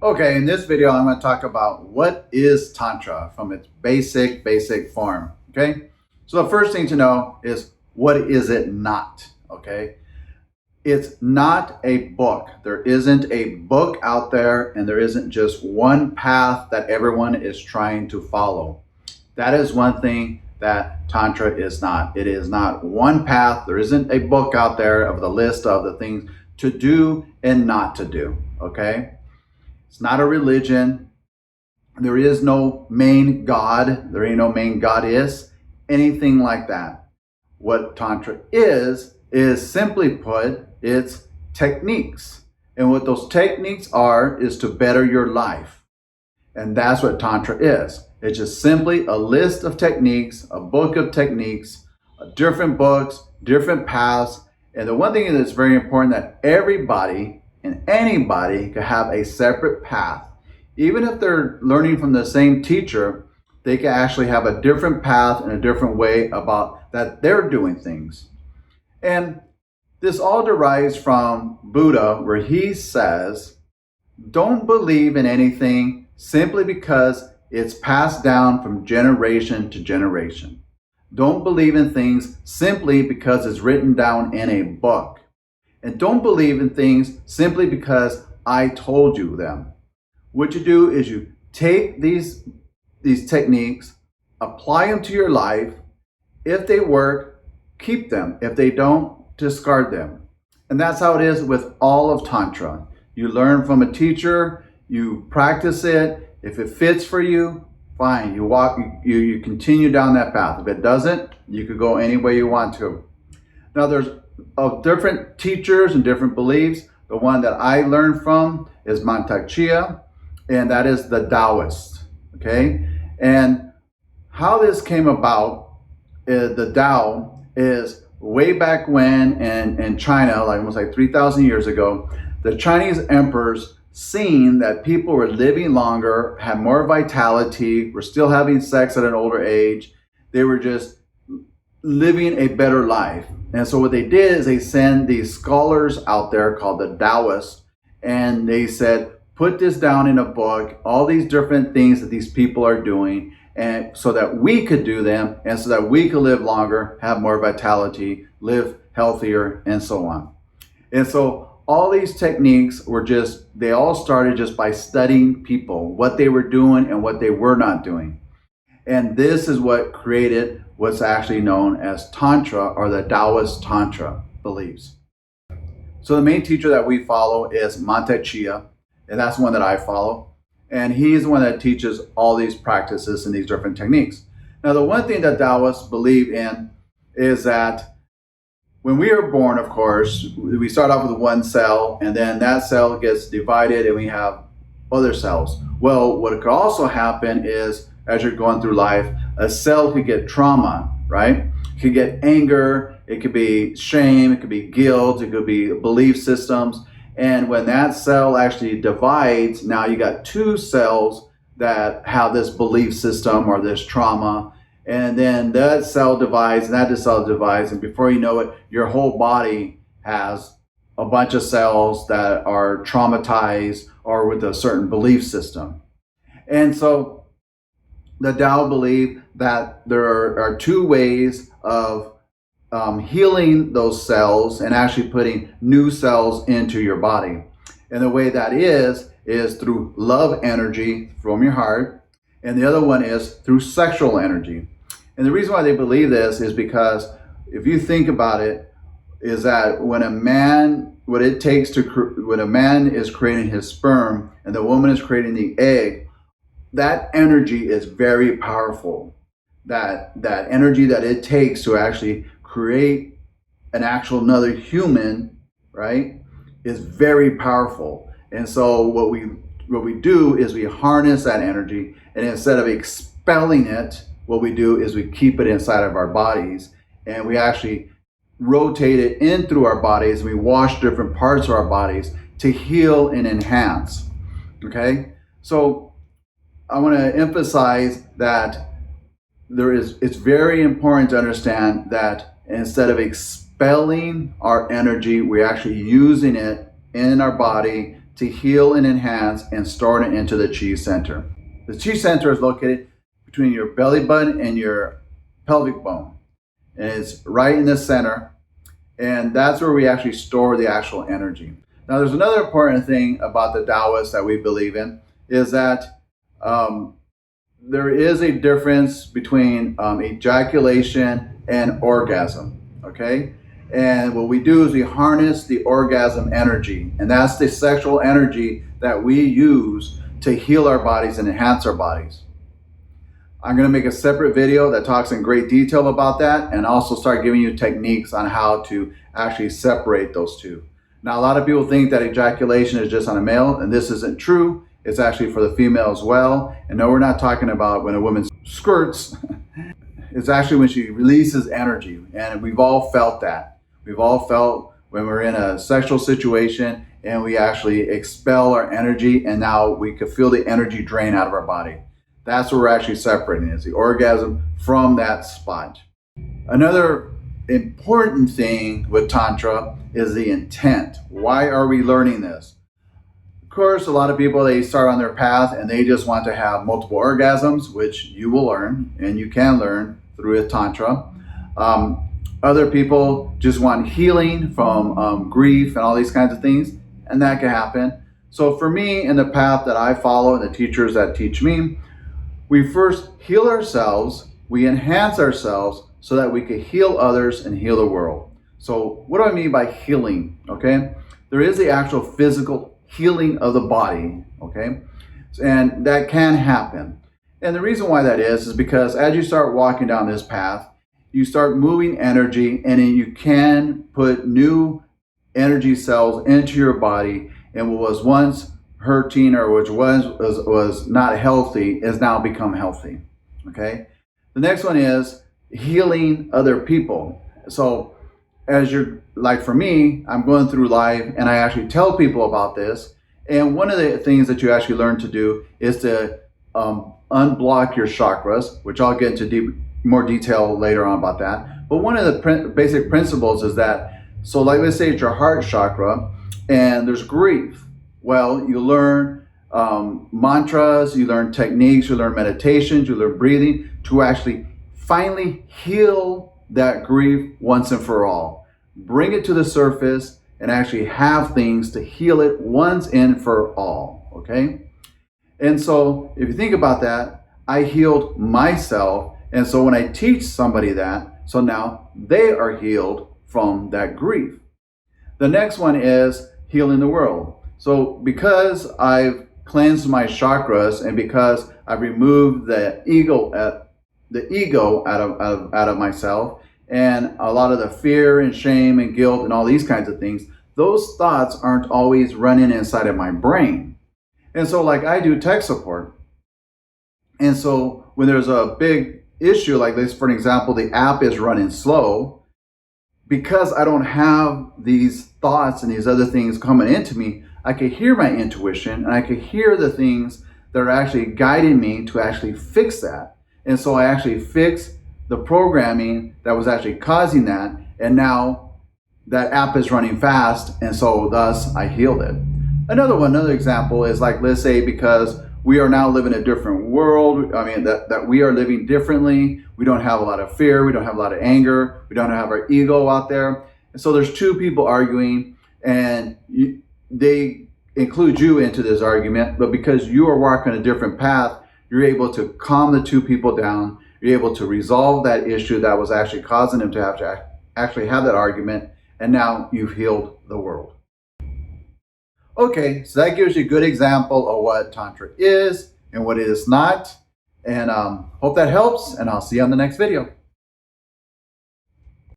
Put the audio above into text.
Okay, in this video, I'm going to talk about what is Tantra from its basic form. Okay, so the first thing to know is what is it not? Okay, it's not a book. There isn't a book out there, and there isn't just one path that everyone is trying to follow. That is one thing that Tantra is not. It is not one path. There isn't a book out there of the list of the things to do and not to do. Okay. It's not a religion. There is no main God. There ain't no main goddess, anything like that. What Tantra is simply put, it's techniques. And what those techniques are is to better your life. And that's what Tantra is. It's just simply a list of techniques, a book of techniques, different books, different paths. And the one thing that's very important that everybody and anybody can have a separate path. Even if they're learning from the same teacher, they can actually have a different path and a different way about that they're doing things. And this all derives from Buddha, where he says, don't believe in anything simply because it's passed down from generation to generation. Don't believe in things simply because it's written down in a book. And don't believe in things simply because I told you them. What you do is you take these techniques, apply them to your life. If they work, keep them. If they don't, discard them. And that's how it is with all of Tantra. You learn from a teacher, you practice it. If it fits for you, fine. You continue down that path. If it doesn't, you could go any way you want to. Now there's of different teachers and different beliefs. The one that I learned from is Mantak Chia, and that is the Taoist. Okay, and how this came about, the Tao is way back when in China, like almost like 3,000 years ago, the Chinese emperors seen that people were living longer, had more vitality, were still having sex at an older age. They were just living a better life. And so what they did is they send these scholars out there called the Taoists, and they said, put this down in a book, all these different things that these people are doing, and so that we could do them, and so that we could live longer, have more vitality, live healthier, and so on. And so all these techniques were they all started just by studying people, what they were doing and what they were not doing. And this is what created what's actually known as Tantra, or the Taoist Tantra beliefs. So the main teacher that we follow is Mantak Chia, and that's one that I follow. And he's the one that teaches all these practices and these different techniques. Now, the one thing that Taoists believe in is that when we are born, of course, we start off with one cell, and then that cell gets divided and we have other cells. Well, what could also happen is, as you're going through life, a cell could get trauma, right? It could get anger, it could be shame, it could be guilt, it could be belief systems. And when that cell actually divides, now you got two cells that have this belief system or this trauma. And then that cell divides, and that cell divides, and before you know it, your whole body has a bunch of cells that are traumatized or with a certain belief system. And so the Tao believe that there are two ways of healing those cells and actually putting new cells into your body. And the way that is through love energy from your heart, and the other one is through sexual energy. And the reason why they believe this is because if you think about it, is that when a man is creating his sperm and the woman is creating the egg, that energy is very powerful. That energy that it takes to actually create an actual another human, right, is very powerful. And so what we do is we harness that energy, and instead of expelling it, what we do is we keep it inside of our bodies, and we actually rotate it in through our bodies, and we wash different parts of our bodies to heal and enhance. Okay, so I want to emphasize that it's very important to understand that instead of expelling our energy, we're actually using it in our body to heal and enhance and store it into the chi center. The chi center is located between your belly button and your pelvic bone. And it's right in the center. And that's where we actually store the actual energy. Now, there's another important thing about the Taoists that we believe in, is that there is a difference between ejaculation and orgasm, okay? And what we do is we harness the orgasm energy, and that's the sexual energy that we use to heal our bodies and enhance our bodies. I'm going to make a separate video that talks in great detail about that, and also start giving you techniques on how to actually separate those two. Now, a lot of people think that ejaculation is just on a male, and this isn't true. It's actually for the female as well. And no, we're not talking about when a woman squirts. It's actually when she releases energy, and we've all felt that. We've all felt when we're in a sexual situation and we actually expel our energy, and now we could feel the energy drain out of our body. That's what we're actually separating, is the orgasm from that spot. Another important thing with Tantra is the intent. Why are we learning this? Of course, a lot of people, they start on their path and they just want to have multiple orgasms, which you will learn and you can learn through a Tantra. Other people just want healing from grief and all these kinds of things, and that can happen. So for me, in the path that I follow and the teachers that teach me, we first heal ourselves, we enhance ourselves so that we can heal others and heal the world. So what do I mean by healing? Okay, there is the actual physical healing of the body, okay, and that can happen. And the reason why that is because as you start walking down this path, you start moving energy, and then you can put new energy cells into your body, and what was once hurting or which was not healthy is now become healthy. Okay, the next one is healing other people. So as you're, like for me, I'm going through life and I actually tell people about this, and one of the things that you actually learn to do is to unblock your chakras, which I'll get into more detail later on about that. But one of the basic principles is that, so like let's say it's your heart chakra and there's grief. Well, you learn mantras, you learn techniques, you learn meditations, you learn breathing to actually finally heal that grief once and for all. Bring it to the surface and actually have things to heal it once and for all, okay? And so if you think about that, I healed myself, and so when I teach somebody that, so now they are healed from that grief. The next one is healing the world. So because I've cleansed my chakras and because I've removed the ego out of myself, and a lot of the fear and shame and guilt and all these kinds of things, those thoughts aren't always running inside of my brain. And so like I do tech support. And so when there's a big issue like this, for example, the app is running slow, because I don't have these thoughts and these other things coming into me, I could hear my intuition and I could hear the things that are actually guiding me to actually fix that. And so I actually fixed the programming that was actually causing that, and now that app is running fast, and so thus I healed it. Another example is like, let's say because we are now living a different world, I mean that we are living differently, we don't have a lot of fear, we don't have a lot of anger, we don't have our ego out there. And so there's two people arguing, and they include you into this argument, but because you are walking a different path, you're able to calm the two people down, you're able to resolve that issue that was actually causing them to have to actually have that argument, and now you've healed the world. Okay, so that gives you a good example of what Tantra is and what it is not. And hope that helps, and I'll see you on the next video.